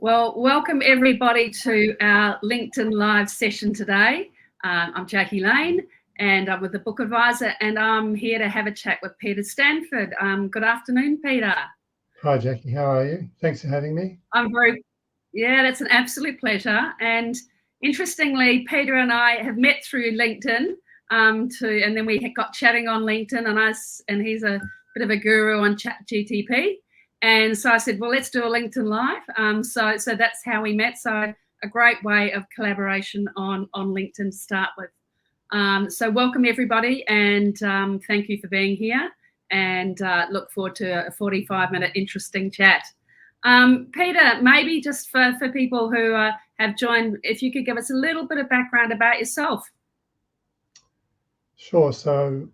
Well, welcome everybody to our LinkedIn Live session today. I'm Jaqui Lane and I'm with the Book Advisor, and I'm here to have a chat with Peter Stanford. Good afternoon, Peter. Hi, Jackie. How are you? Thanks for having me. That's an absolute pleasure. And interestingly, Peter and I have met through LinkedIn, and then we got chatting on LinkedIn, and he's a bit of a guru on ChatGPT. And so I said, well, let's do a LinkedIn Live. So that's how we met. So a great way of collaboration on LinkedIn to start with. So welcome everybody, and thank you for being here, and look forward to a 45-minute interesting chat. Peter, maybe just for people who have joined, if you could give us a little bit of background about yourself. Sure. So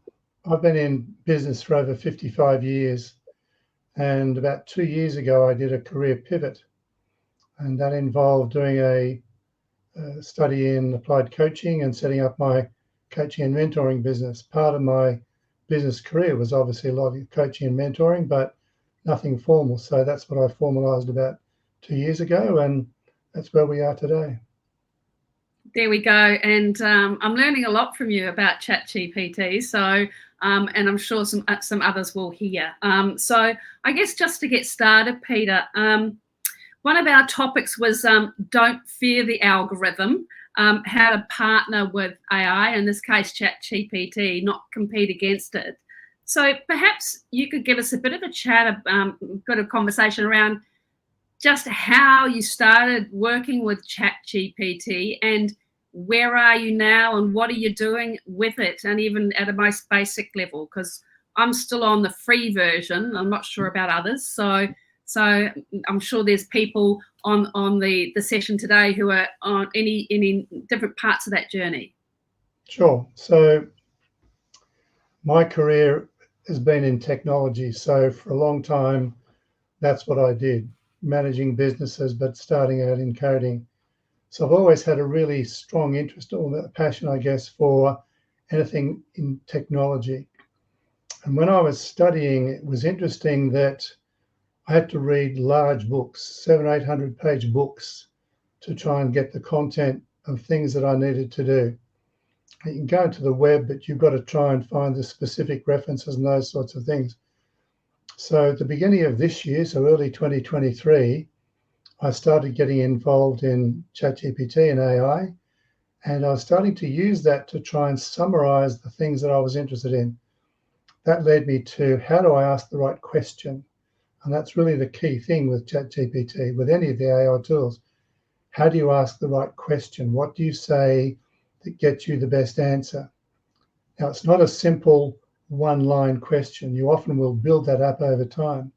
I've been in business for over 55 years. And about 2 years ago, I did a career pivot. And that involved doing a study in applied coaching and setting up my coaching and mentoring business. Part of my business career was obviously a lot of coaching and mentoring, but nothing formal. So that's what I formalized about 2 years ago, and that's where we are today. There we go. And I'm learning a lot from you about ChatGPT. So, and I'm sure some others will hear. So I guess just to get started, Peter, one of our topics was don't fear the algorithm, how to partner with AI, in this case ChatGPT, not compete against it. So perhaps you could give us a bit of a chat, got a conversation around just how you started working with ChatGPT and where are you now and what are you doing with it, and even at a most basic level, because I'm still on the free version. I'm not sure about others. So I'm sure there's people on the session today who are on any different parts of that journey. Sure. So my career has been in technology. So for a long time, that's what I did, managing businesses, but starting out in coding. So I've always had a really strong interest or a passion, I guess, for anything in technology. And when I was studying, it was interesting that I had to read large books, 700-800-page books, to try and get the content of things that I needed to do. You can go to the web, but you've got to try and find the specific references and those sorts of things. So at the beginning of this year, so early 2023, I started getting involved in ChatGPT and AI, and I was starting to use that to try and summarize the things that I was interested in. That led me to, how do I ask the right question? And that's really the key thing with ChatGPT, with any of the AI tools. How do you ask the right question? What do you say that gets you the best answer? Now, it's not a simple one-line question. You often will build that up over time.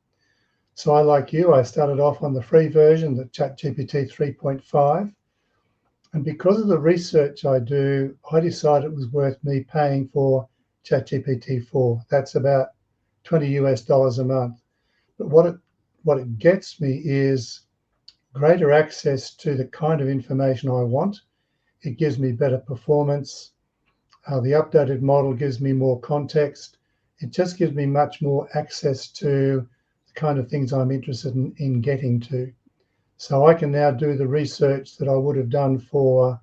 So like you, I started off on the free version, the ChatGPT 3.5. And because of the research I do, I decided it was worth me paying for ChatGPT 4. That's about $20 a month. But what it gets me is greater access to the kind of information I want. It gives me better performance. The updated model gives me more context. It just gives me much more access to the kind of things I'm interested in getting to. So I can now do the research that I would have done for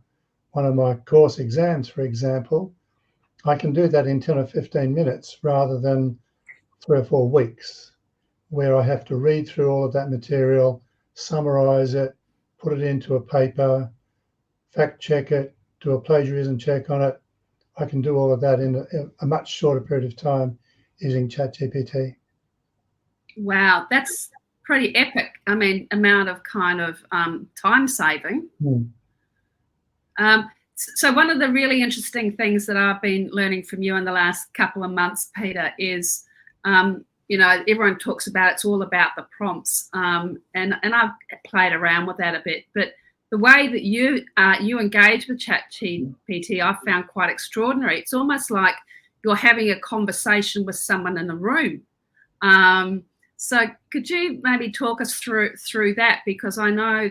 one of my course exams, for example. I can do that in 10 or 15 minutes rather than 3 or 4 weeks, where I have to read through all of that material, summarize it, put it into a paper, fact check it, do a plagiarism check on it. I can do all of that in a much shorter period of time using ChatGPT. Wow, that's pretty epic. I mean, amount of kind of time saving. So one of the really interesting things that I've been learning from you in the last couple of months, Peter, is everyone talks about it's all about the prompts, and I've played around with that a bit, but the way that you engage with ChatGPT, I've found quite extraordinary. It's almost like you're having a conversation with someone in the room. So could you maybe talk us through that? Because I know,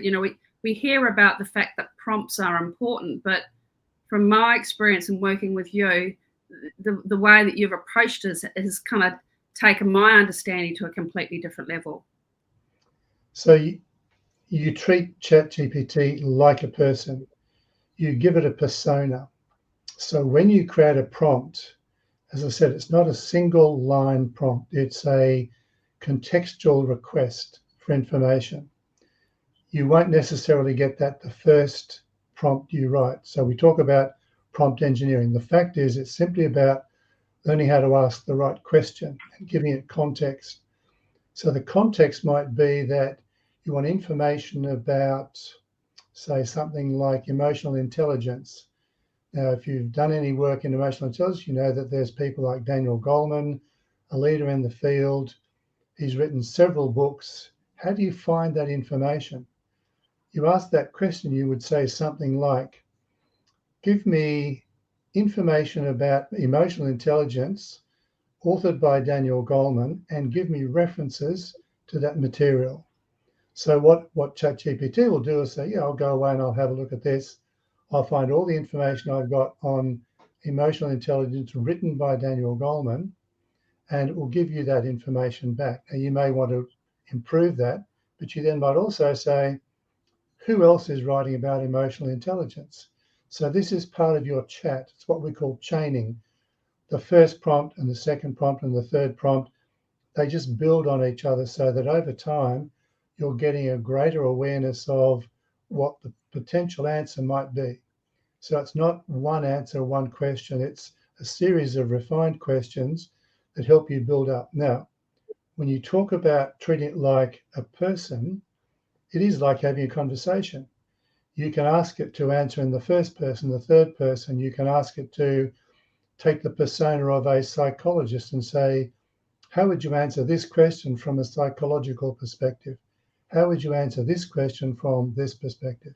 we hear about the fact that prompts are important, but from my experience in working with you, the way that you've approached it has kind of taken my understanding to a completely different level. So you treat ChatGPT like a person. You give it a persona. So when you create a prompt, as I said, it's not a single line prompt. It's a contextual request for information. You won't necessarily get that the first prompt you write. So we talk about prompt engineering. The fact is, it's simply about learning how to ask the right question and giving it context. So the context might be that you want information about, say, something like emotional intelligence. Now, if you've done any work in emotional intelligence, you know that there's people like Daniel Goleman, a leader in the field. He's written several books. How do you find that information? You ask that question, you would say something like, give me information about emotional intelligence authored by Daniel Goleman and give me references to that material. So what ChatGPT will do is say, yeah, I'll go away and I'll have a look at this. I'll find all the information I've got on emotional intelligence written by Daniel Goleman, and it will give you that information back. Now, you may want to improve that, but you then might also say, who else is writing about emotional intelligence? So this is part of your chat. It's what we call chaining. The first prompt and the second prompt and the third prompt, they just build on each other so that over time, you're getting a greater awareness of what the potential answer might be. So it's not one answer, one question. It's a series of refined questions that help you build up. Now, when you talk about treating it like a person, it is like having a conversation. You can ask it to answer in the first person, the third person. You can ask it to take the persona of a psychologist and say, how would you answer this question from a psychological perspective? How would you answer this question from this perspective?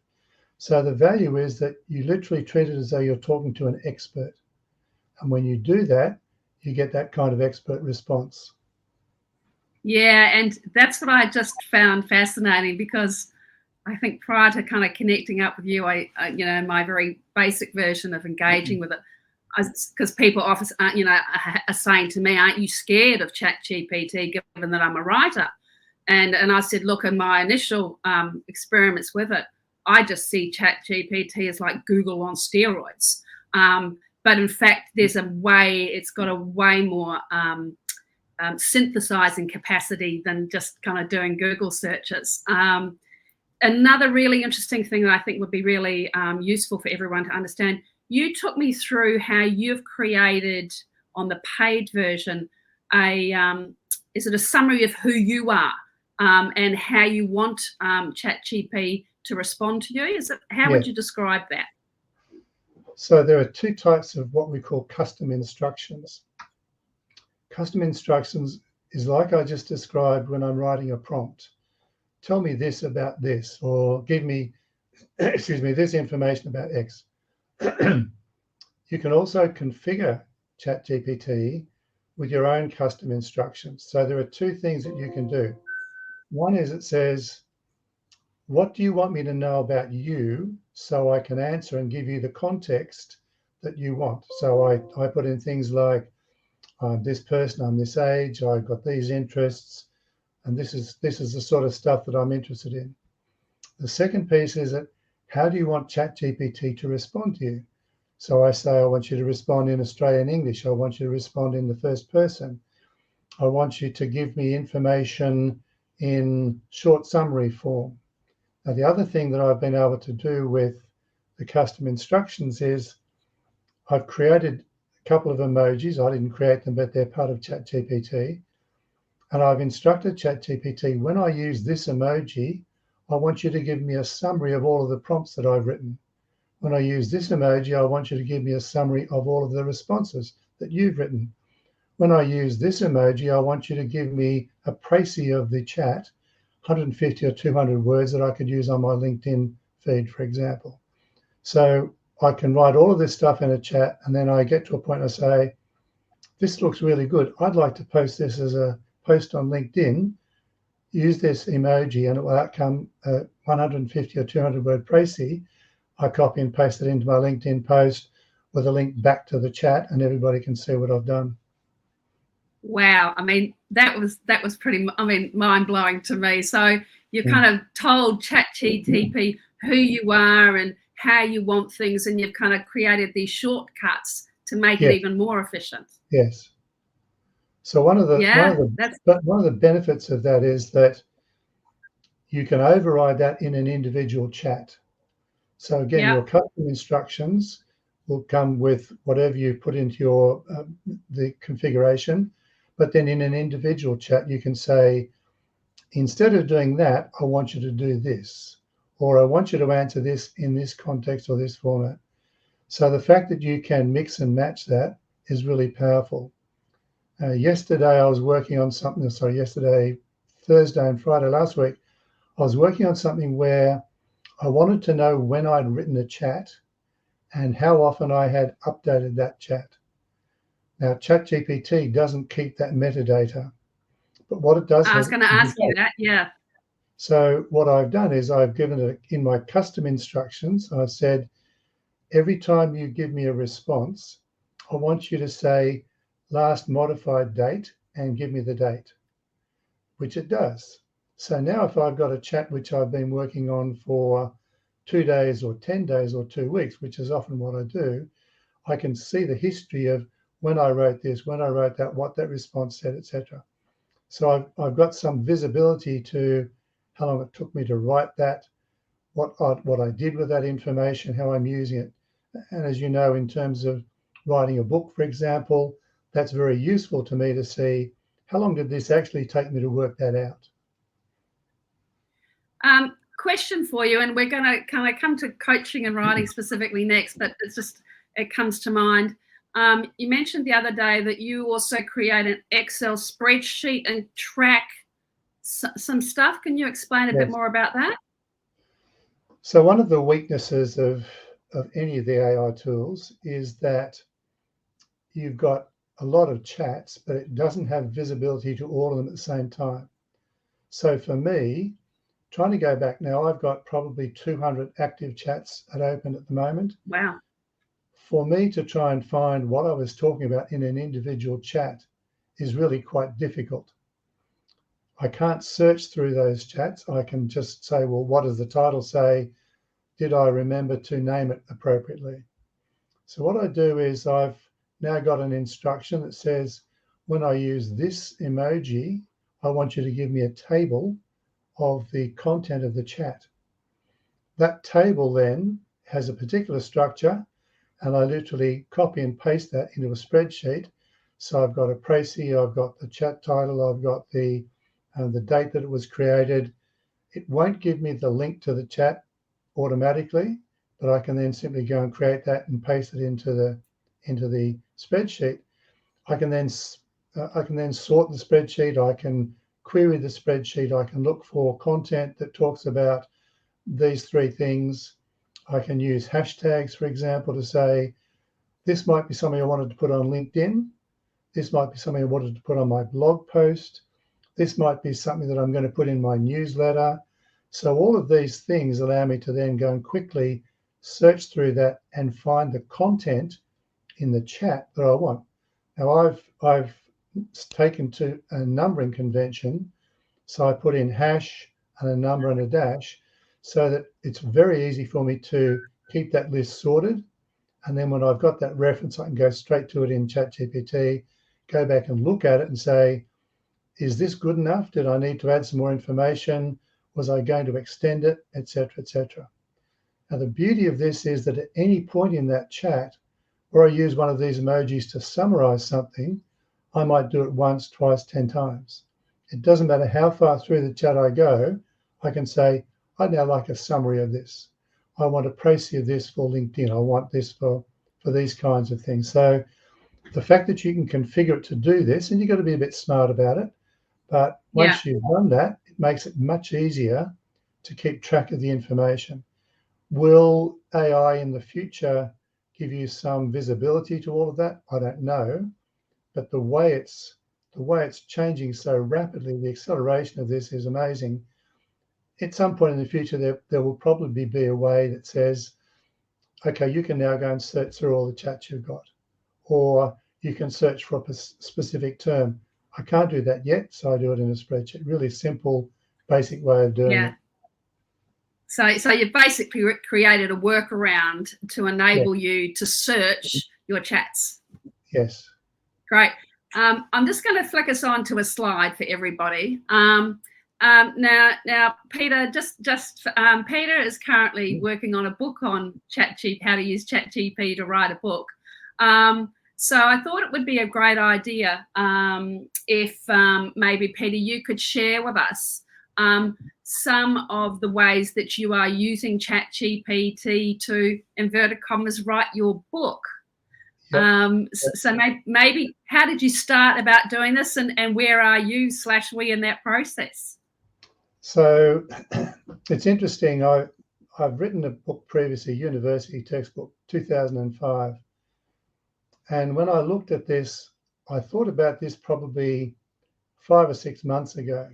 So the value is that you literally treat it as though you're talking to an expert. And when you do that, you get that kind of expert response. Yeah, and that's what I just found fascinating, because I think prior to kind of connecting up with you, my very basic version of engaging with it, because people often, are saying to me, "Aren't you scared of ChatGPT, given that I'm a writer?" And I said, "Look, in my initial experiments with it, I just see ChatGPT as like Google on steroids. But in fact, it's got a way more synthesizing capacity than just kind of doing Google searches." Another really interesting thing that I think would be really useful for everyone to understand, you took me through how you've created on the paid version is it a summary of who you are and how you want ChatGPT to respond to you? How would you describe that? So there are two types of what we call custom instructions. Custom instructions is like I just described when I'm writing a prompt. Tell me this about this, or give me, this information about X. You can also configure ChatGPT with your own custom instructions. So there are two things that you can do. One is it says, what do you want me to know about you so I can answer and give you the context that you want? So I put in things like, I'm this person, I'm this age, I've got these interests, and this is the sort of stuff that I'm interested in. The second piece is that how do you want ChatGPT to respond to you? So I say, I want you to respond in Australian English. I want you to respond in the first person. I want you to give me information in short summary form. Now, the other thing that I've been able to do with the custom instructions is I've created a couple of emojis. I didn't create them, but they're part of ChatGPT. And I've instructed ChatGPT, when I use this emoji, I want you to give me a summary of all of the prompts that I've written. When I use this emoji, I want you to give me a summary of all of the responses that you've written. When I use this emoji, I want you to give me a précis of the chat, 150 or 200 words that I could use on my LinkedIn feed, for example. So I can write all of this stuff in a chat, and then I get to a point I say, this looks really good. I'd like to post this as a post on LinkedIn. Use this emoji and it will outcome a 150 or 200 word précis. I copy and paste it into my LinkedIn post with a link back to the chat, and everybody can see what I've done. Wow, I mean, that was pretty, mind blowing to me. So you've kind of told ChatGPT who you are and how you want things, and you've kind of created these shortcuts to make it Yes, even more efficient. yes. So one of Yeah, the benefits of that is that you can override that in an individual chat. So again, yeah. your custom instructions will come with whatever you put into your the configuration, but then in an individual chat, you can say, instead of doing that, I want you to do this, or I want you to answer this in this context or this format. So the fact that you can mix and match that is really powerful. Yesterday, I was working on something. Sorry, yesterday, Thursday and Friday last week, I was working on something where I wanted to know when I'd written a chat and how often I had updated that chat. Now, ChatGPT doesn't keep that metadata, but what it does I was has going to ask you that. Yeah. So what I've done is I've given it in my custom instructions, I've said, every time you give me a response, I want you to say last modified date and give me the date, which it does. So now if I've got a chat which I've been working on for 2 days or 10 days or 2 weeks, which is often what I do, I can see the history of when I wrote this, when I wrote that, what that response said, etc. So I've got some visibility to how long it took me to write that, what I did with that information, how I'm using it. And as you know, in terms of writing a book, for example, that's very useful to me to see how long did this actually take me to work that out. Question for you, and we're going to kind of come to coaching and writing specifically next, but it comes to mind. You mentioned the other day that you also create an Excel spreadsheet and track some stuff. Can you explain a bit Yes. more about that? So one of the weaknesses of any of the AI tools is that you've got a lot of chats, but it doesn't have visibility to all of them at the same time. So for me, trying to go back now, I've got probably 200 active chats open at the moment. Wow. For me to try and find what I was talking about in an individual chat is really quite difficult. I can't search through those chats. I can just say, well, what does the title say? Did I remember to name it appropriately? So what I do is I've now got an instruction that says, when I use this emoji, I want you to give me a table of the content of the chat. That table then has a particular structure, and I literally copy and paste that into a spreadsheet. So I've got a précis, I've got the chat title, I've got the date that it was created. It won't give me the link to the chat automatically, but I can then simply go and create that and paste it into the spreadsheet. I can then sort the spreadsheet. I can query the spreadsheet. I can look for content that talks about these three things. I can use hashtags, for example, to say, this might be something I wanted to put on LinkedIn. This might be something I wanted to put on my blog post. This might be something that I'm going to put in my newsletter. So all of these things allow me to then go and quickly search through that and find the content in the chat that I want. Now I've taken to a numbering convention, so I put in hash and a number and a dash, so that it's very easy for me to keep that list sorted. And then when I've got that reference, I can go straight to it in ChatGPT, go back and look at it and say, is this good enough? Did I need to add some more information? Was I going to extend it, etc., etc.? Now, the beauty of this is that at any point in that chat, where I use one of these emojis to summarize something, I might do it once, twice, 10 times. It doesn't matter how far through the chat I go, I can say, I'd now like a summary of this. I want a précis of this for LinkedIn. I want this for these kinds of things. So the fact that you can configure it to do this, and you've got to be a bit smart about it, but once you've done that, it makes it much easier to keep track of the information. Will AI in the future give you some visibility to all of that? I don't know, but the way it's changing so rapidly, the acceleration of this is amazing. At some point in the future, there will probably be a way that says, okay, you can now go and search through all the chats you've got, or you can search for a specific term. I can't do that yet, so I do it in a spreadsheet. Really simple, basic way of doing Yeah. it. So you've basically created a workaround to enable you to search your chats. Yes. Great. I'm just going to flick us on to a slide for everybody. Now, Peter, Peter is currently working on a book on ChatGPT, how to use ChatGPT to write a book. So I thought it would be a great idea if maybe, Peter, you could share with us some of the ways that you are using ChatGPT to, inverted commas, write your book. Yep. So maybe how did you start about doing this, and where are you/we in that process? So it's interesting. I've written a book previously, university textbook, 2005. And when I looked at this, I thought about this probably 5 or 6 months ago.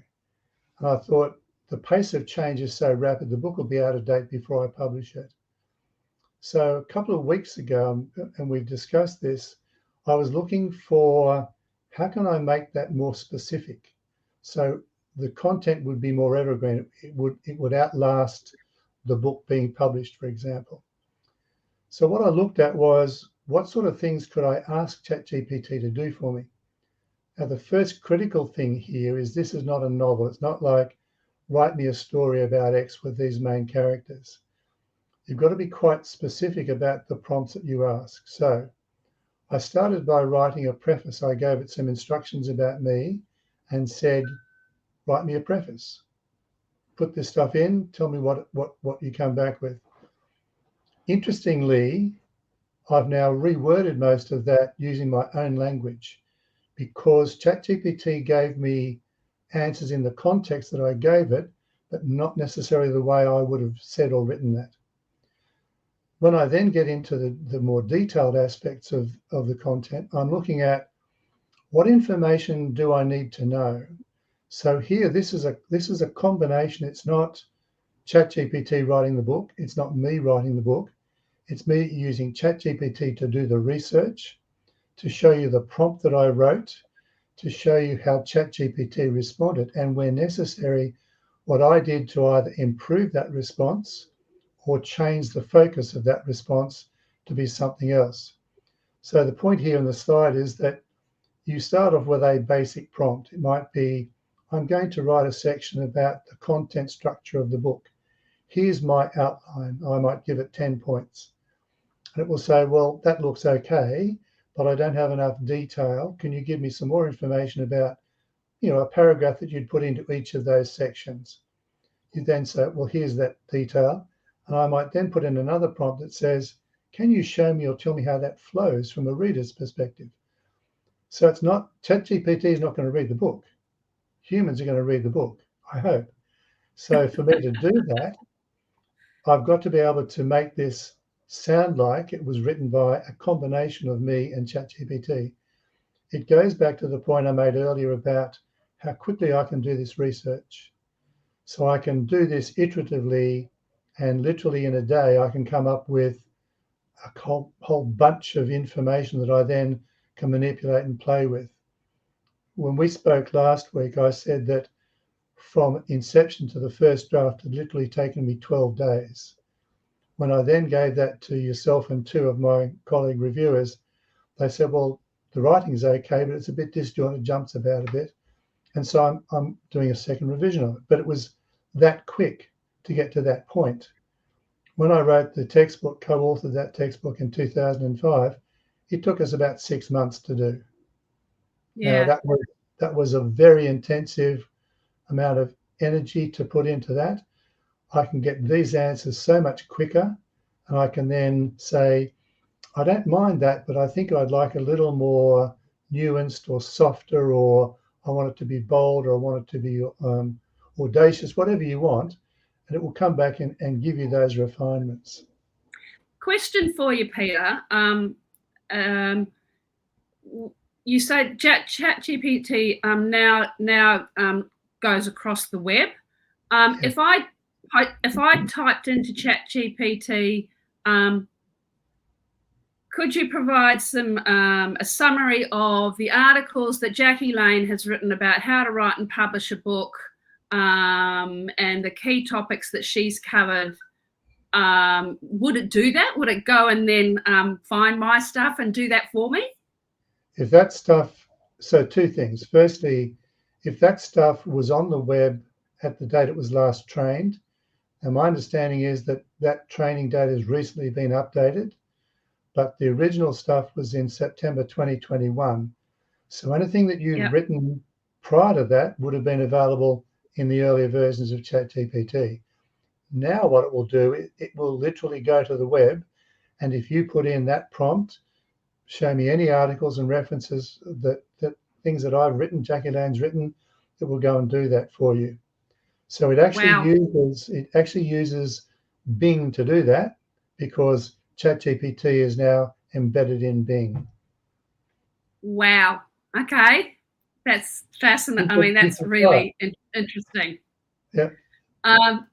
And I thought the pace of change is so rapid, the book will be out of date before I publish it. So a couple of weeks ago, and we've discussed this, I was looking for how can I make that more specific? So the content would be more evergreen. It would outlast the book being published, for example. So what I looked at was what sort of things could I ask ChatGPT to do for me? Now, the first critical thing here is this is not a novel. It's not like write me a story about X with these main characters. You've got to be quite specific about the prompts that you ask. So I started by writing a preface. I gave it some instructions about me and said, write me a preface. Put this stuff in, tell me what you come back with. Interestingly, I've now reworded most of that using my own language because ChatGPT gave me answers in the context that I gave it, but not necessarily the way I would have said or written that. When I then get into the more detailed aspects of the content, I'm looking at what information do I need to know. So here, this is a combination. It's not ChatGPT writing the book. It's not me writing the book. It's me using ChatGPT to do the research, to show you the prompt that I wrote, to show you how ChatGPT responded, and where necessary, what I did to either improve that response or change the focus of that response to be something else. So the point here in the slide is that you start off with a basic prompt. It might be, I'm going to write a section about the content structure of the book. Here's my outline. I might give it 10 points. And it will say, well, that looks okay, but I don't have enough detail. Can you give me some more information about, a paragraph that you'd put into each of those sections? You then say, well, here's that detail. And I might then put in another prompt that says, can you show me or tell me how that flows from a reader's perspective? So it's not, ChatGPT is not going to read the book. Humans are going to read the book, I hope. So for me to do that, I've got to be able to make this sound like it was written by a combination of me and ChatGPT. It goes back to the point I made earlier about how quickly I can do this research. So I can do this iteratively, and literally in a day, I can come up with a whole bunch of information that I then can manipulate and play with. When we spoke last week, I said that from inception to the first draft had literally taken me 12 days. When I then gave that to yourself and two of my colleague reviewers, they said, well, the writing's okay, but it's a bit disjointed, jumps about a bit. And so I'm doing a second revision of it. But it was that quick to get to that point. When I wrote the textbook, co-authored that textbook in 2005, it took us about 6 months to do. Yeah. Now, that was a very intensive amount of energy to put into that. I can get these answers so much quicker, and I can then say, I don't mind that, but I think I'd like a little more nuanced or softer, or I want it to be bold, or I want it to be audacious, whatever you want, and it will come back and give you those refinements. Question for you, Peter. You said ChatGPT now goes across the web. Yeah. If I typed into ChatGPT, could you provide a summary of the articles that Jaqui Lane has written about how to write and publish a book? and the key topics that she's covered, would it do that? Would it go and then find my stuff and do that for me? If that stuff, so two things. Firstly, if that stuff was on the web at the date it was last trained, and my understanding is that that training date has recently been updated, but the original stuff was in September 2021. So anything that you've Yep. written prior to that would have been available in the earlier versions of ChatGPT. Now what it will do, it will literally go to the web, and if you put in that prompt, show me any articles and references that things that I've written, Jaqui Lane's written, it will go and do that for you. So it Wow. actually uses Bing to do that, because ChatGPT is now embedded in Bing. Wow. Okay. That's fascinating. I mean, You that's can try really interesting. it. Um,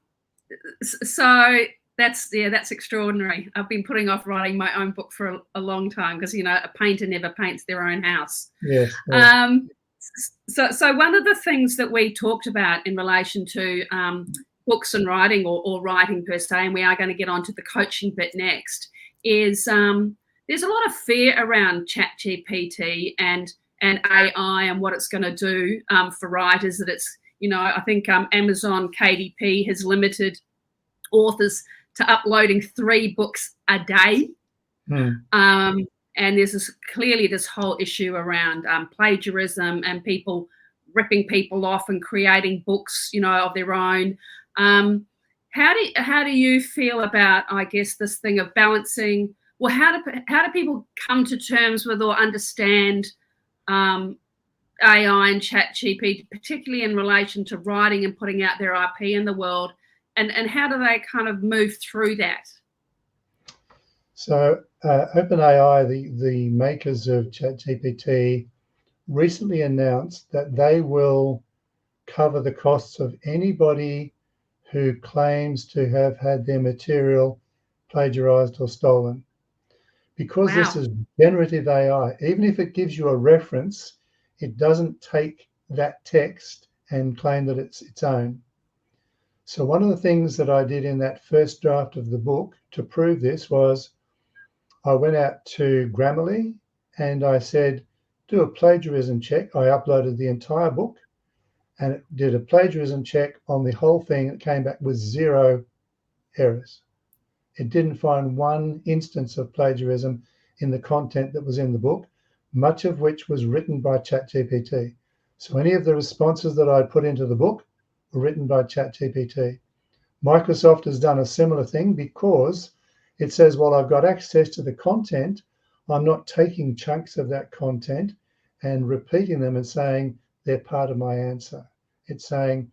so that's extraordinary. I've been putting off writing my own book for a long time because, a painter never paints their own house. Yes. So one of the things that we talked about in relation to books and writing, or writing per se, and we are going to get onto the coaching bit next, is there's a lot of fear around ChatGPT and AI and what it's going to do for writers. That it's, I think Amazon KDP has limited authors to uploading 3 books a day. And there's clearly this whole issue around plagiarism and people ripping people off and creating books, of their own. How do you feel about, I guess, this thing of balancing? Well, how do people come to terms with or understand AI and ChatGPT, particularly in relation to writing and putting out their IP in the world, and how do they kind of move through that? So OpenAI, the makers of ChatGPT, recently announced that they will cover the costs of anybody who claims to have had their material plagiarized or stolen. Because this is generative AI, even if it gives you a reference, it doesn't take that text and claim that it's its own. So one of the things that I did in that first draft of the book to prove this was I went out to Grammarly and I said, do a plagiarism check. I uploaded the entire book and it did a plagiarism check on the whole thing. It came back with 0 errors. It didn't find one instance of plagiarism in the content that was in the book, much of which was written by ChatGPT. So any of the responses that I put into the book were written by ChatGPT. Microsoft has done a similar thing because it says, well, I've got access to the content. I'm not taking chunks of that content and repeating them and saying they're part of my answer. It's saying,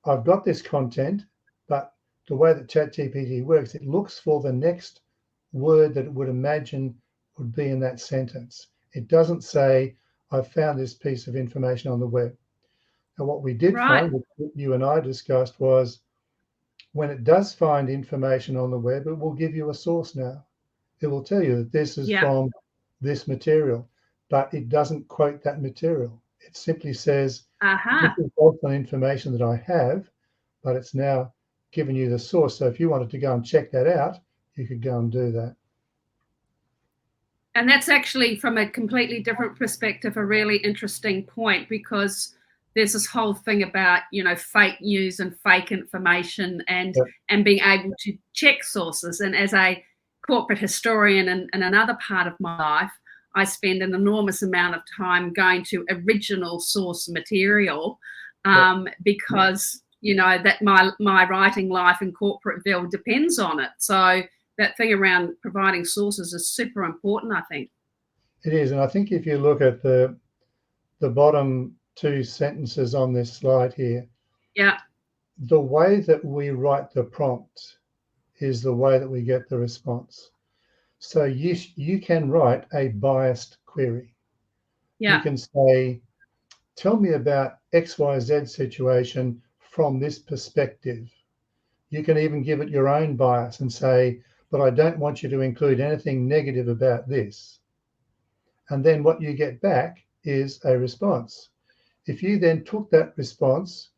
I've got this content, but the way that ChatGPT works, it looks for the next word that it would imagine would be in that sentence. It doesn't say, I've found this piece of information on the web. And what we did find, which you and I discussed, was when it does find information on the web, it will give you a source now. It will tell you that this is from this material, but it doesn't quote that material. It simply says, this is based on information that I have, but it's now given you the source. So if you wanted to go and check that out, you could go and do that. And that's actually, from a completely different perspective, a really interesting point, because there's this whole thing about, fake news and fake information and being able to check sources. And as a corporate historian in another part of my life, I spend an enormous amount of time going to original source material because, that my writing life in Corporateville depends on it. So that thing around providing sources is super important, I think. It is. And I think if you look at the bottom 2 sentences on this slide here, the way that we write the prompt is the way that we get the response. So you can write a biased query. You can say, tell me about XYZ situation from this perspective. You can even give it your own bias and say, but I don't want you to include anything negative about this. And then what you get back is a response. If you then took that response,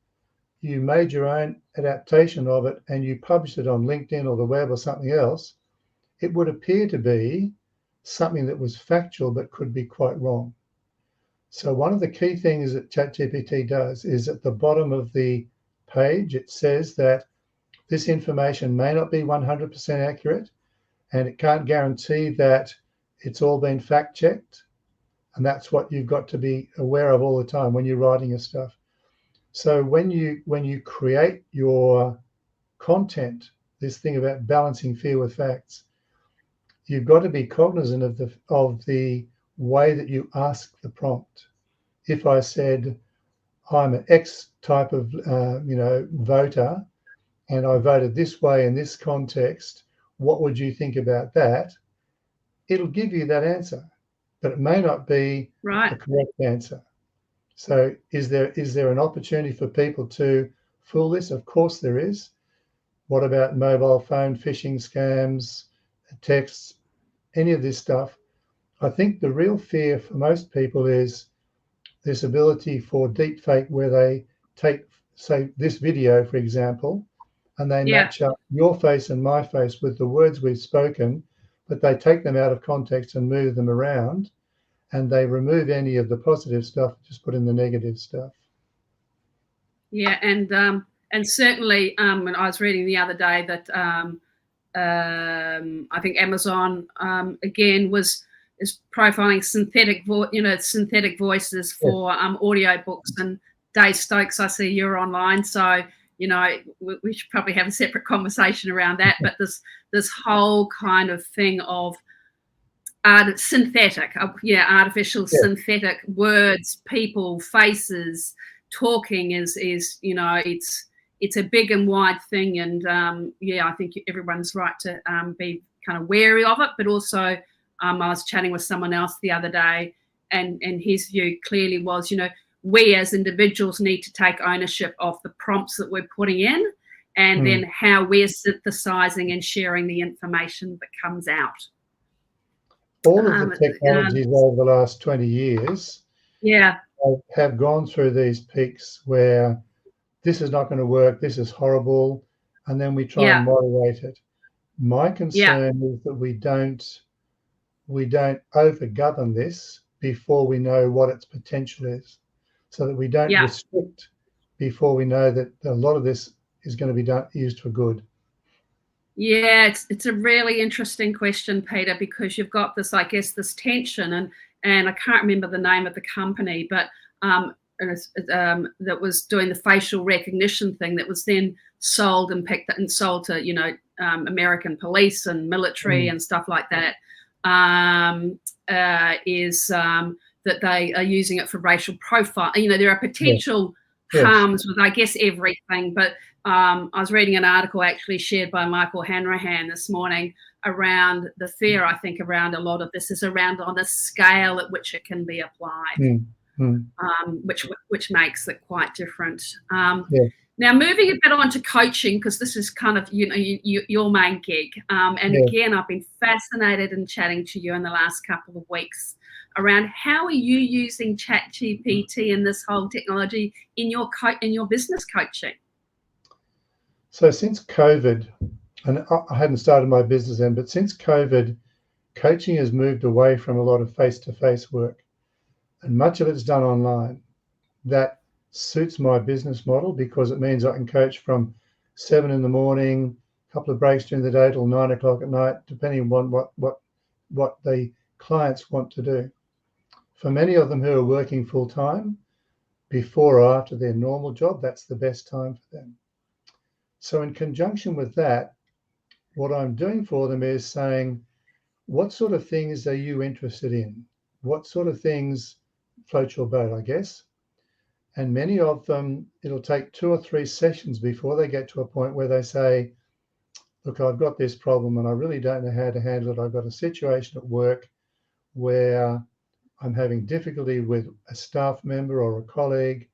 you made your own adaptation of it and you published it on LinkedIn or the web or something else, it would appear to be something that was factual but could be quite wrong. So one of the key things that ChatGPT does is at the bottom of the page, it says that this information may not be 100% accurate, and it can't guarantee that it's all been fact checked. And that's what you've got to be aware of all the time when you're writing your stuff. So when you create your content, this thing about balancing fear with facts, you've got to be cognizant of the way that you ask the prompt. If I said I'm an X type of voter, and I voted this way in this context, what would you think about that? It'll give you that answer, but it may not be Right. the correct answer. So is there an opportunity for people to fool this? Of course there is. What about mobile phone phishing scams, texts, any of this stuff? I think the real fear for most people is this ability for deep fake where they take, say, this video, for example, and they Yeah. match up your face and my face with the words we've spoken, but they take them out of context and move them around, and they remove any of the positive stuff, just put in the negative stuff. Yeah, and certainly, when I was reading the other day that I think Amazon again is profiling synthetic voices for audio books. And Dave Stokes, I see you're online, so we should probably have a separate conversation around that. But this whole kind of thing of artificial synthetic words, people, faces, talking is it's a big and wide thing. And I think everyone's right to be kind of wary of it. But also, I was chatting with someone else the other day, and his view clearly was, we as individuals need to take ownership of the prompts that we're putting in, and then how we're synthesizing and sharing the information that comes out. All of the technologies over the last 20 years have gone through these peaks where this is not going to work, this is horrible, and then we try and moderate it. My concern is that we don't overgovern this before we know what its potential is, so that we don't restrict before we know that a lot of this is going to be used for good. Yeah, it's a really interesting question, Peter, because you've got this, I guess, this tension, and I can't remember the name of the company, but that was doing the facial recognition thing that was then sold and picked and sold to American police and military and stuff like that. That they are using it for racial profile. There are potential harms with, I guess, everything, but I was reading an article actually shared by Michael Hanrahan this morning around the fear, I think, around a lot of this is around on the scale at which it can be applied, which makes it quite different. Now, moving a bit on to coaching, because this is kind of your main gig. Again, I've been fascinated in chatting to you in the last couple of weeks around how are you using ChatGPT and this whole technology in your business coaching? So since COVID, and I hadn't started my business then, but since COVID, coaching has moved away from a lot of face-to-face work, and much of it's done online. That suits my business model because it means I can coach from 7 in the morning, a couple of breaks during the day till 9 o'clock at night, depending on what the clients want to do. For many of them who are working full time, before or after their normal job, that's the best time for them. So in conjunction with that, what I'm doing for them is saying, what sort of things are you interested in? What sort of things float your boat, I guess? And many of them, it'll take 2 or 3 sessions before they get to a point where they say, look, I've got this problem and I really don't know how to handle it. I've got a situation at work where I'm having difficulty with a staff member or a colleague.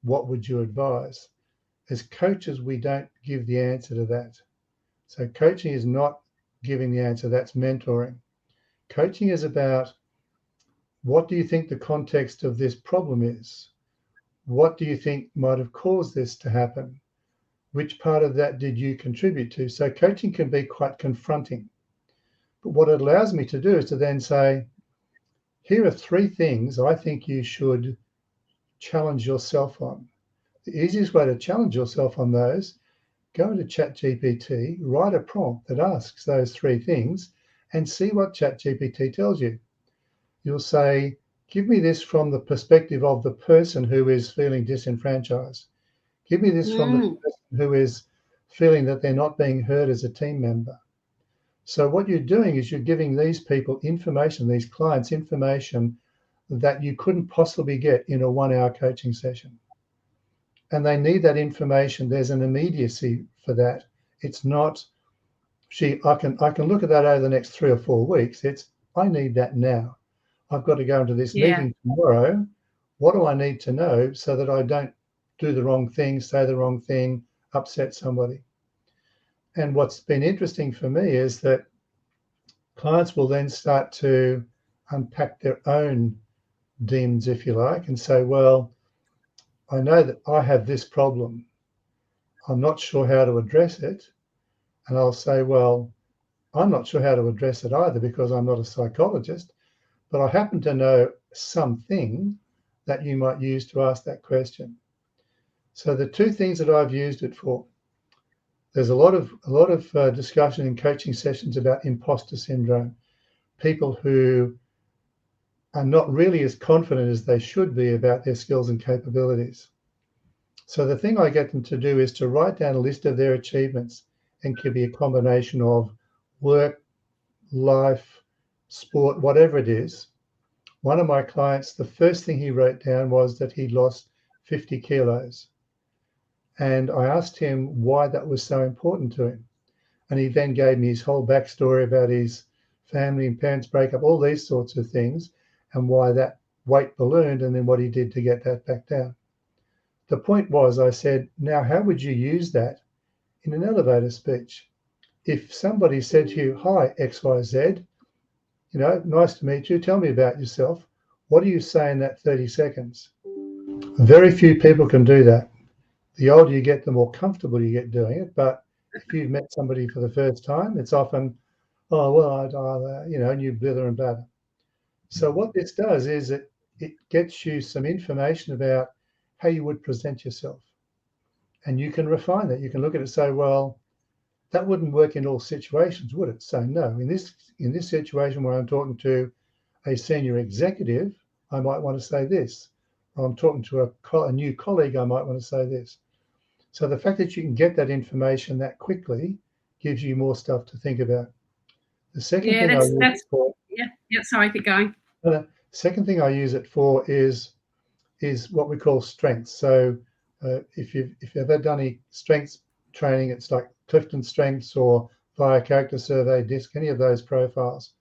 What would you advise? As coaches, we don't give the answer to that. So coaching is not giving the answer, that's mentoring. Coaching is about, what do you think the context of this problem is? What do you think might have caused this to happen? Which part of that did you contribute to? So coaching can be quite confronting. But what it allows me to do is to then say, here are 3 things I think you should challenge yourself on. The easiest way to challenge yourself on those, go into ChatGPT, write a prompt that asks those 3 things and see what ChatGPT tells you. You'll say, give me this from the perspective of the person who is feeling disenfranchised. Give me this from the person who is feeling that they're not being heard as a team member. So what you're doing is you're giving these people information, these clients information that you couldn't possibly get in a 1-hour coaching session. And they need that information. There's an immediacy for that. It's not, I can look at that over the next 3 or 4 weeks. It's, I need that now. I've got to go into this meeting tomorrow. What do I need to know so that I don't do the wrong thing, say the wrong thing, upset somebody? And what's been interesting for me is that clients will then start to unpack their own demons, if you like, and say, well, I know that I have this problem. I'm not sure how to address it. And I'll say, well, I'm not sure how to address it either because I'm not a psychologist, but I happen to know something that you might use to ask that question. So the 2 things that I've used it for, there's a lot of discussion in coaching sessions about imposter syndrome, people who are not really as confident as they should be about their skills and capabilities. So the thing I get them to do is to write down a list of their achievements, and could be a combination of work, life, sport, whatever it is. One of my clients, the first thing he wrote down was that he'd lost 50 kilos. And I asked him why that was so important to him. And he then gave me his whole backstory about his family and parents breakup, all these sorts of things, and why that weight ballooned, and then what he did to get that back down. The point was, I said, now how would you use that in an elevator speech? If somebody said to you, hi, XYZ, nice to meet you, tell me about yourself. What do you say in that 30 seconds? Very few people can do that. The older you get, the more comfortable you get doing it. But if you've met somebody for the first time, it's often, oh, well, and you blither and blather. So what this does is it gets you some information about how you would present yourself. And you can refine that. You can look at it and say, well, that wouldn't work in all situations, would it? So no, in this situation where I'm talking to a senior executive, I might want to say this. Or I'm talking to a new colleague, I might want to say this. So the fact that you can get that information that quickly gives you more stuff to think about. The second thing I use it for, sorry, keep going. Second thing I use it for is what we call strengths. So if you've ever done any strengths training, it's like Clifton Strengths or via character survey, DISC, any of those profiles.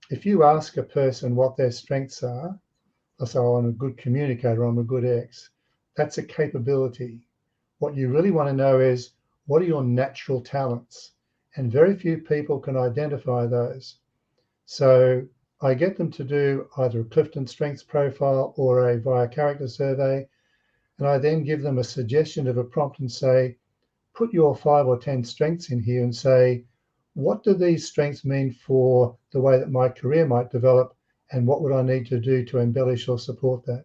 If you ask a person what their strengths are, they'll say, oh, I'm a good communicator, I'm a good X. That's a capability. What you really want to know is, what are your natural talents? And very few people can identify those. So I get them to do either a Clifton Strengths profile or a via character survey. And I then give them a suggestion of a prompt and say, put your 5 or 10 strengths in here and say, what do these strengths mean for the way that my career might develop? And what would I need to do to embellish or support that?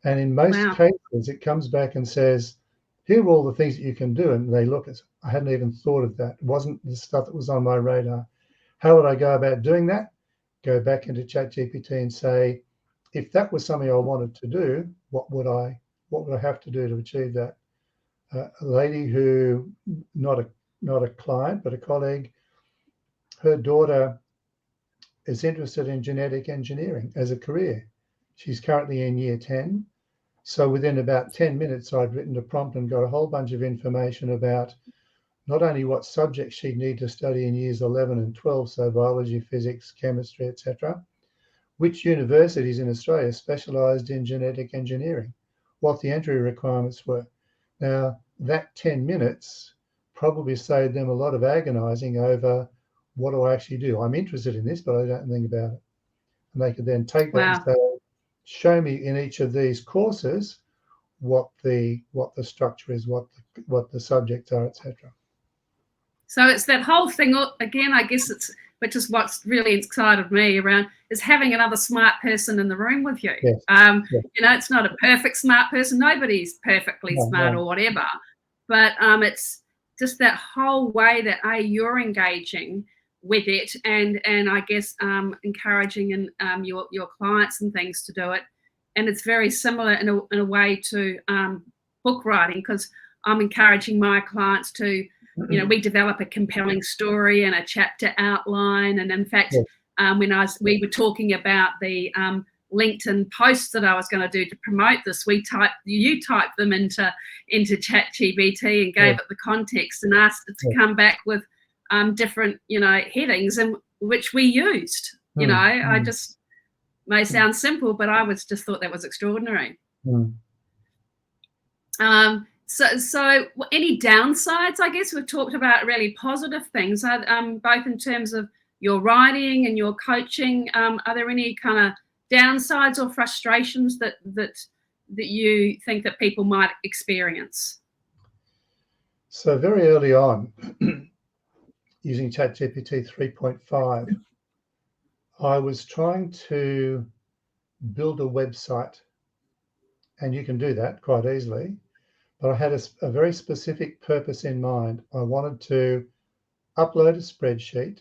And in most cases, it comes back and says, here are all the things that you can do. And they look at, I hadn't even thought of that. It wasn't the stuff that was on my radar. How would I go about doing that? Go back into ChatGPT and say, if that was something I wanted to do, what would I have to do to achieve that? A lady who, not a client, but a colleague, her daughter is interested in genetic engineering as a career. She's currently in year 10. So within about 10 minutes, I'd written a prompt and got a whole bunch of information about not only what subjects she'd need to study in years 11 and 12, so biology, physics, chemistry, etc., which universities in Australia specialised in genetic engineering, what the entry requirements were. Now, that 10 minutes probably saved them a lot of agonising over, what do I actually do? I'm interested in this, but I don't know anything about it. And they could then take that and say, show me in each of these courses what the structure is, what the subjects are, etc. So it's that whole thing again. I guess which is what's really excited me around is having another smart person in the room with you. Yes. Yes. It's not a perfect smart person. Nobody's perfectly smart or whatever, but it's just that whole way that you're engaging with it, and I guess encouraging and your clients and things to do it. And it's very similar in a way to book writing, because I'm encouraging my clients to, we develop a compelling story and a chapter outline. And in fact, when we were talking about the LinkedIn posts that I was going to do to promote this, you typed them into ChatGPT and gave it the context and asked it to come back with different, headings, and which we used. I just may sound simple, but I just thought that was extraordinary. So any downsides? I guess we've talked about really positive things, both in terms of your writing and your coaching. Are there any kind of downsides or frustrations that you think that people might experience? So very early on, using ChatGPT 3.5, I was trying to build a website, and you can do that quite easily. But I had a very specific purpose in mind. I wanted to upload a spreadsheet,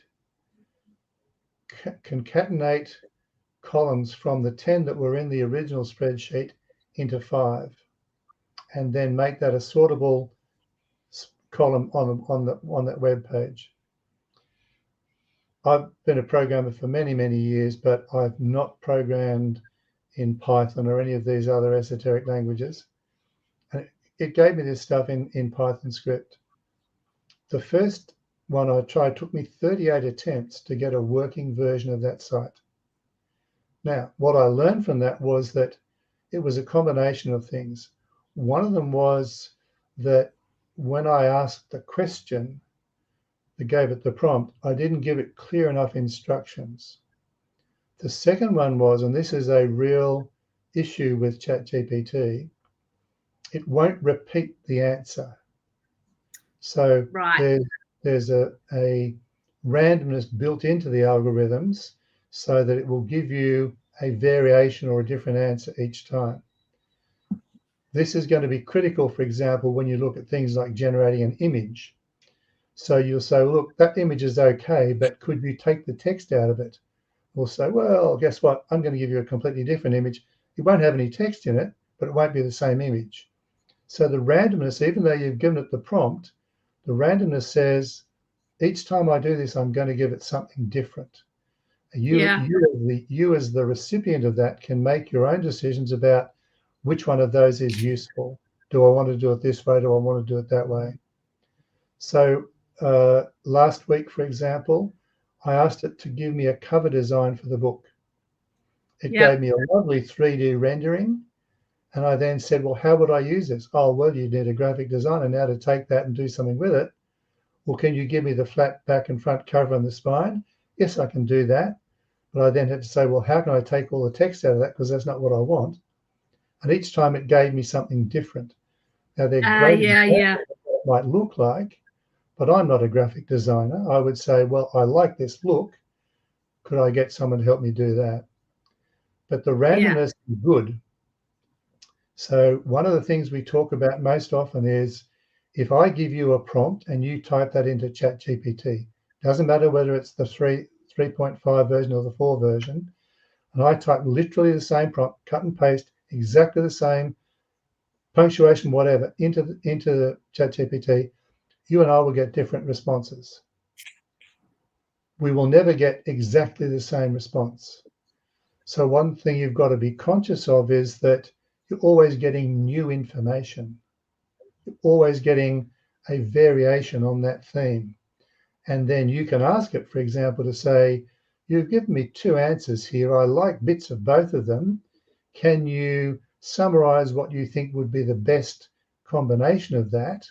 concatenate columns from the 10 that were in the original spreadsheet into 5, and then make that a sortable column on that web page. I've been a programmer for many, many years, but I've not programmed in Python or any of these other esoteric languages. And it gave me this stuff in Python script. The first one I tried took me 38 attempts to get a working version of that site. Now, what I learned from that was that it was a combination of things. One of them was that when I asked the question that gave it the prompt, I didn't give it clear enough instructions. The second one was, and this is a real issue with ChatGPT, it won't repeat the answer. So there's a randomness built into the algorithms so that it will give you a variation or a different answer each time. This is going to be critical, for example, when you look at things like generating an image. So you'll say, well, look, that image is okay, but could you take the text out of it? We'll say, well, guess what? I'm going to give you a completely different image. It won't have any text in it, but it won't be the same image. So the randomness, even though you've given it the prompt, the randomness says, each time I do this, I'm going to give it something different. You as the recipient of that can make your own decisions about which one of those is useful. Do I want to do it this way? Do I want to do it that way? So last week, for example, I asked it to give me a cover design for the book. It gave me a lovely 3D rendering. And I then said, well, how would I use this? Oh, well, you need a graphic designer now to take that and do something with it. Well, can you give me the flat back and front cover and the spine? Yes, I can do that. But I then had to say, well, how can I take all the text out of that? Because that's not what I want. And each time it gave me something different. Now, they're great examples of what it might look like, but I'm not a graphic designer. I would say, well, I like this look. Could I get someone to help me do that? But the randomness is good. So one of the things we talk about most often is if I give you a prompt and you type that into ChatGPT, doesn't matter whether it's the 3.5 version or the 4 version, and I type literally the same prompt, cut and paste, exactly the same, punctuation, whatever, into the ChatGPT, you and I will get different responses. We will never get exactly the same response. So one thing you've got to be conscious of is that you're always getting new information. You're always getting a variation on that theme. And then you can ask it, for example, to say, you've given me 2 answers here. I like bits of both of them. Can you summarize what you think would be the best combination of that,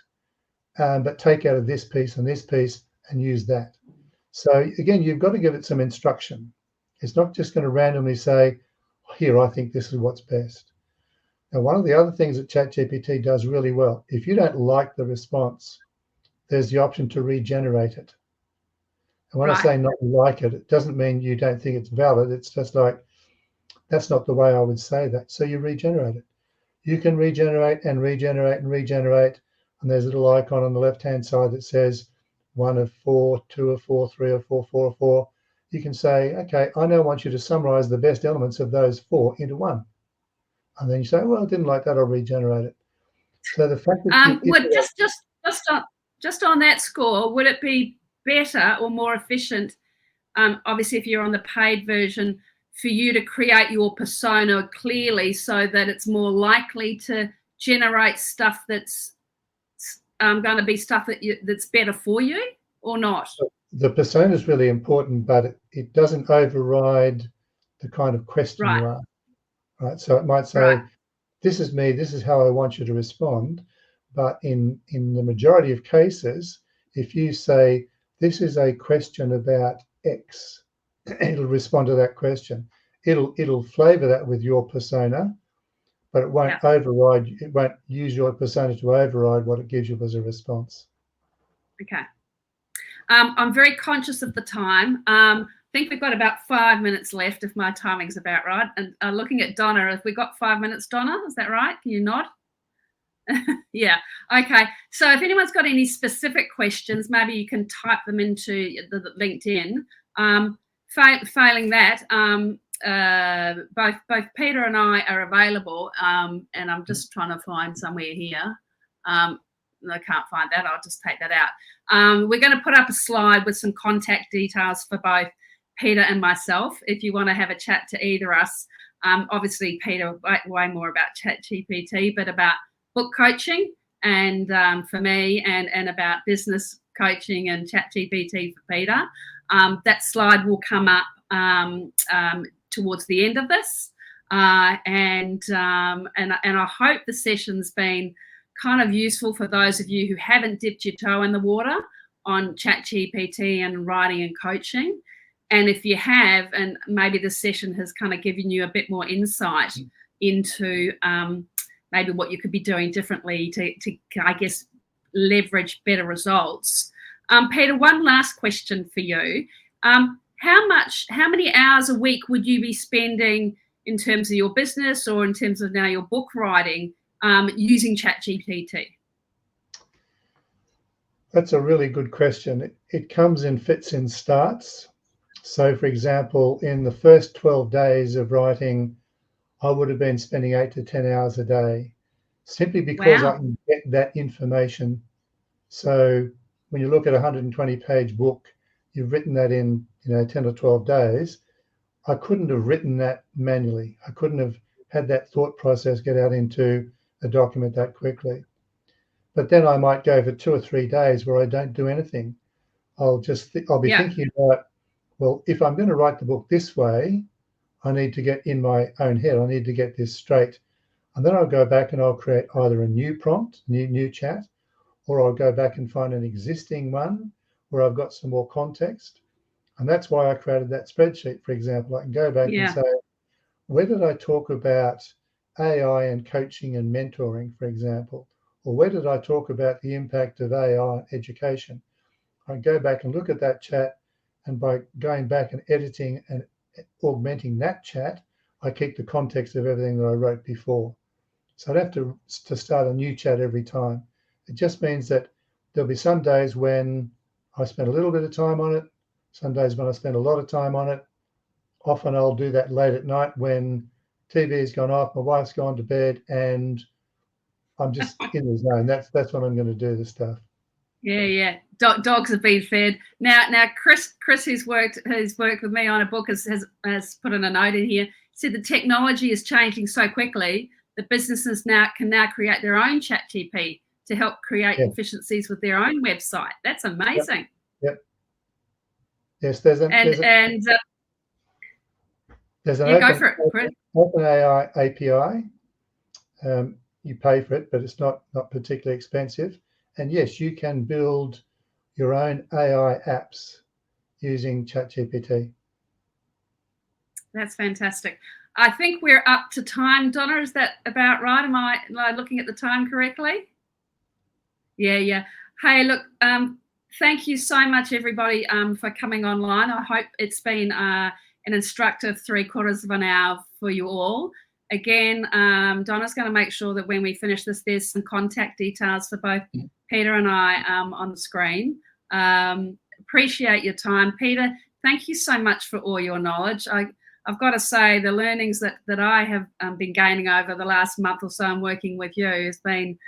but take out of this piece and this piece and use that? So again, you've got to give it some instruction. It's not just going to randomly say, here, I think this is what's best. Now, one of the other things that ChatGPT does really well, if you don't like the response, there's the option to regenerate it. And when I Right. say not like it, it doesn't mean you don't think it's valid. It's just like, that's not the way I would say that. So you regenerate it. You can regenerate and regenerate and regenerate. And there's a little icon on the left-hand side that says 1 of 4, 2 of 4, 3 of 4, 4 of 4. You can say, okay, I now want you to summarize the best elements of those 4 into 1. And then you say, well, I didn't like that, I'll regenerate it. So the fact that you Would just on that score, would it be better or more efficient, obviously if you're on the paid version, for you to create your persona clearly so that it's more likely to generate stuff that's going to be stuff that's better for you, or not? the persona is really important, but it doesn't override the kind of question Right, you ask, right? So it might right, say, this is me, this is how I want you to respond. But in the majority of cases, if you say, this is a question about X, it'll respond to that question. It'll flavor that with your persona, but it won't yeah, override, it won't use your persona to override what it gives you as a response. okay. I'm very conscious of the time. I think we've got about 5 minutes left, if my timing's about right. And looking at Donna, have we got 5 minutes, Donna? Is that right? Can you nod? Yeah. Okay. So if anyone's got any specific questions, maybe you can type them into the LinkedIn. Failing that, both Peter and I are available, and I'm just trying to find somewhere here. I can't find that. I'll just take that out. We're going to put up a slide with some contact details for both Peter and myself if you want to have a chat to either us. Obviously, Peter, way more about ChatGPT, but about book coaching and for me, and about business coaching and ChatGPT for Peter. That slide will come up towards the end of this, and I hope the session's been kind of useful for those of you who haven't dipped your toe in the water on ChatGPT and writing and coaching. And if you have, and maybe the session has kind of given you a bit more insight into maybe what you could be doing differently to I guess, leverage better results. Peter, one last question for you. How many hours a week would you be spending in terms of your business or in terms of now your book writing using ChatGPT? That's a really good question. It comes in fits and starts. So, for example, in the first 12 days of writing, I would have been spending 8 to 10 hours a day, simply because I Wow. can get that information. So when you look at a 120-page book, you've written that in 10 or 12 days. I couldn't have written that manually. I couldn't have had that thought process get out into a document that quickly. But then I might go for 2 or 3 days where I don't do anything. I'll be Yeah. thinking about, well, if I'm going to write the book this way, I need to get in my own head. I need to get this straight. And then I'll go back and I'll create either a new prompt, new chat, or I'll go back and find an existing one where I've got some more context. And that's why I created that spreadsheet, for example. I can go back and Yeah. say, where did I talk about AI and coaching and mentoring, for example? Or where did I talk about the impact of AI on education? I go back and look at that chat, and by going back and editing and augmenting that chat, I keep the context of everything that I wrote before. So I'd have to start a new chat every time. It just means that there'll be some days when I spend a little bit of time on it, some days when I spend a lot of time on it. Often I'll do that late at night when TV's gone off, my wife's gone to bed, and I'm just in the zone. That's when I'm going to do the stuff. Yeah. Dogs have been fed. Now, Chris, who's worked with me on a book, has put in a note in here. Said the technology is changing so quickly that businesses can now create their own ChatGPT to help create Yeah. efficiencies with their own website. That's amazing. Yep. Yes, there's an go for it, Chris. open AI API. You pay for it, but it's not particularly expensive. And yes, you can build your own AI apps using ChatGPT. That's fantastic. I think we're up to time, Donna. Is that about right? Am I looking at the time correctly? Yeah. Hey, look, thank you so much, everybody, for coming online. I hope it's been an instructive 3/4 of an hour for you all. Again, Donna's going to make sure that when we finish this, there's some contact details for both Peter and I on the screen. Appreciate your time. Peter, thank you so much for all your knowledge. I've got to say, the learnings that I have been gaining over the last month or so I'm working with you has been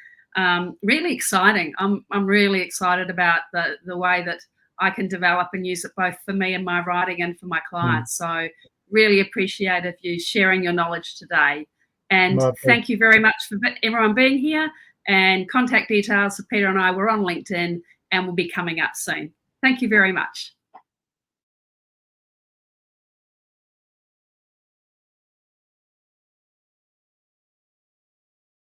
really exciting. I'm really excited about the way that I can develop and use it both for me and my writing and for my clients. So really appreciate if you sharing your knowledge today. And thank you very much for everyone being here. And contact details for Peter and I, we're on LinkedIn and will be coming up soon. Thank you very much.